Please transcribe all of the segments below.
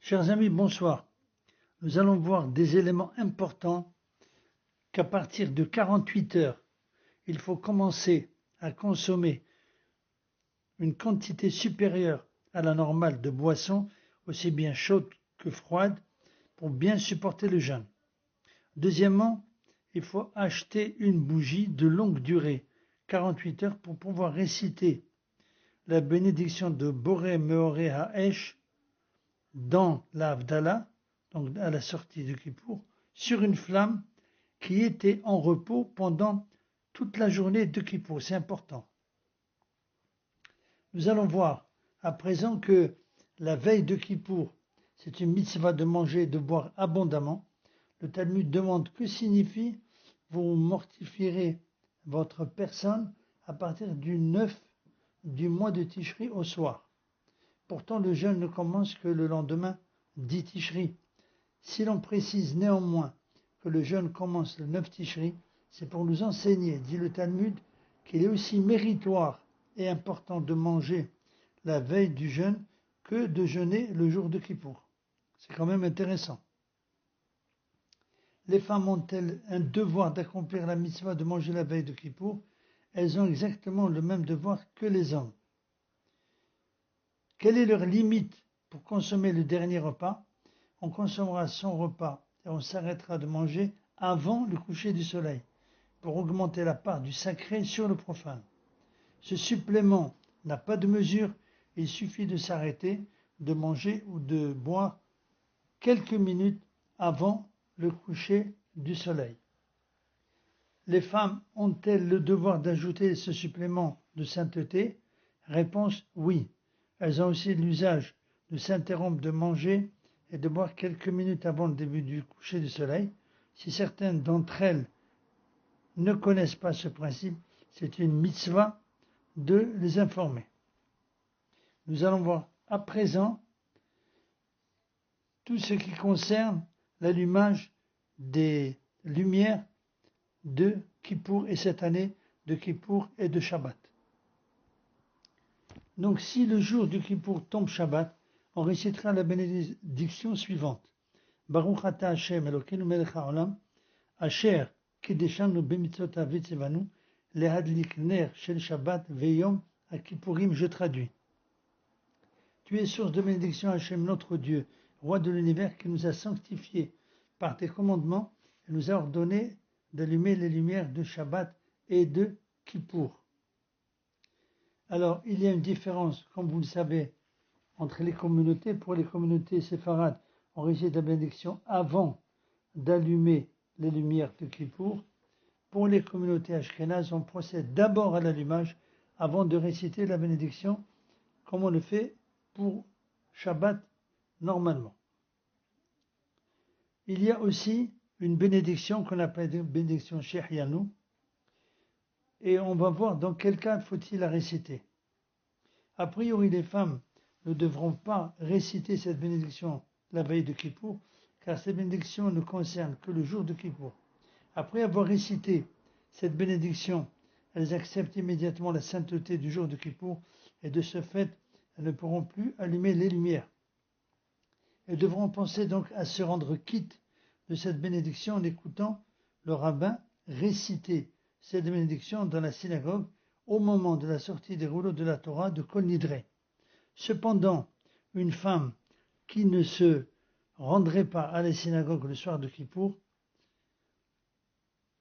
Chers amis, bonsoir. Nous allons voir des éléments importants qu'à partir de 48 heures, il faut commencer à consommer une quantité supérieure à la normale de boissons, aussi bien chaudes que froides, pour bien supporter le jeûne. Deuxièmement, il faut acheter une bougie de longue durée, 48 heures, pour pouvoir réciter la bénédiction de Boré Meoré Haesh dans la Havdalah, donc à la sortie de Kippour, sur une flamme qui était en repos pendant toute la journée de Kippour. C'est important. Nous allons voir à présent que la veille de Kippour, c'est une mitzvah de manger et de boire abondamment. Le Talmud demande que signifie vous mortifierez votre personne à partir du 9 du mois de Tishri au soir. Pourtant, le jeûne ne commence que le lendemain dit Tishri. Si l'on précise néanmoins que le jeûne commence le 9 Tishri, c'est pour nous enseigner, dit le Talmud, qu'il est aussi méritoire et important de manger la veille du jeûne que de jeûner le jour de Kippour. C'est quand même intéressant. Les femmes ont-elles un devoir d'accomplir la mitzvah de manger la veille de Kippour? Elles ont exactement le même devoir que les hommes. Quelle est leur limite pour consommer le dernier repas? On consommera son repas et on s'arrêtera de manger avant le coucher du soleil pour augmenter la part du sacré sur le profane. Ce supplément n'a pas de mesure, il suffit de s'arrêter, de manger ou de boire quelques minutes avant le coucher du soleil. Les femmes ont-elles le devoir d'ajouter ce supplément de sainteté? Réponse oui. Elles ont aussi l'usage de s'interrompre de manger et de boire quelques minutes avant le début du coucher du soleil. Si certaines d'entre elles ne connaissent pas ce principe, c'est une mitzvah de les informer. Nous allons voir à présent tout ce qui concerne l'allumage des lumières de Kippour et cette année de Kippour et de Shabbat. Donc si le jour du Kippour tombe Shabbat, on récitera la bénédiction suivante. Baruch ata Hashem Elokeinu melech haolam, asher kideshanu b'mitzvotav v'tzivanu, lehadlik ner shel Shabbat ve'yom haKippurim. Je traduis. Tu es source de bénédiction, Hashem, notre Dieu, roi de l'univers, qui nous a sanctifiés par tes commandements et nous a ordonné d'allumer les lumières de Shabbat et de Kippour. Alors, il y a une différence, comme vous le savez, entre les communautés. Pour les communautés séfarades, on récite la bénédiction avant d'allumer les lumières de Kippour. Pour les communautés ashkénazes, on procède d'abord à l'allumage avant de réciter la bénédiction, comme on le fait pour Shabbat normalement. Il y a aussi une bénédiction qu'on appelle une bénédiction Shehianu, et on va voir dans quel cas faut-il la réciter. A priori, les femmes ne devront pas réciter cette bénédiction la veille de Kippour, car cette bénédiction ne concerne que le jour de Kippour. Après avoir récité cette bénédiction, elles acceptent immédiatement la sainteté du jour de Kippour, et de ce fait, elles ne pourront plus allumer les lumières. Elles devront penser donc à se rendre quitte de cette bénédiction en écoutant le rabbin réciter cette bénédiction dans la synagogue au moment de la sortie des rouleaux de la Torah de Kol Nidre. Cependant, une femme qui ne se rendrait pas à la synagogue le soir de Kippour,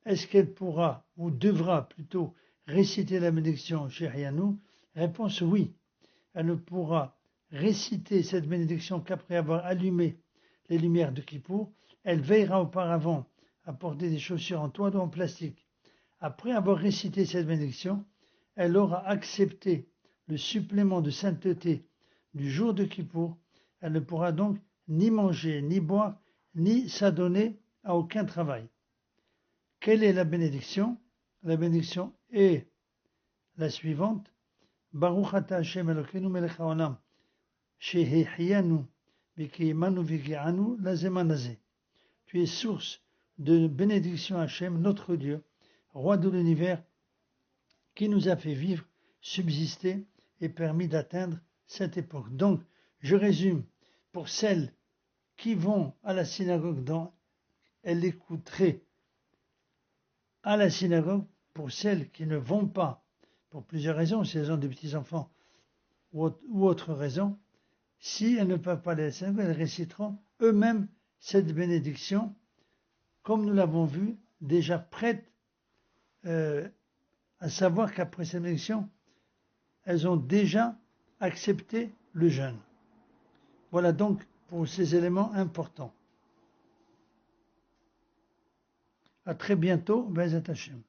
est-ce qu'elle pourra, ou devra plutôt, réciter la bénédiction Shehianu? Réponse oui. Elle ne pourra réciter cette bénédiction qu'après avoir allumé les lumières de Kippour. Elle veillera auparavant à porter des chaussures en toile ou en plastique. Après avoir récité cette bénédiction, elle aura accepté le supplément de sainteté du jour de Kippour. Elle ne pourra donc ni manger, ni boire, ni s'adonner à aucun travail. Quelle est la bénédiction? La bénédiction est la suivante. Baruch ata Hashem Elokeinu melech haolam, shehehianu v'kiimanu v'gi'anu lazeman hazeh. Tu es source de bénédiction Hashem, notre Dieu, roi de l'univers, qui nous a fait vivre, subsister et permis d'atteindre cette époque. Donc, je résume, pour celles qui vont à la synagogue, elles l'écouteraient à la synagogue. Pour celles qui ne vont pas, pour plusieurs raisons, si elles ont des petits-enfants ou autre raison, si elles ne peuvent pas aller à la synagogue, elles réciteront eux-mêmes cette bénédiction, comme nous l'avons vu, déjà prête, à savoir qu'après cette bénédiction, elles ont déjà accepté le jeûne. Voilà donc pour ces éléments importants. À très bientôt, Bezat Hashem.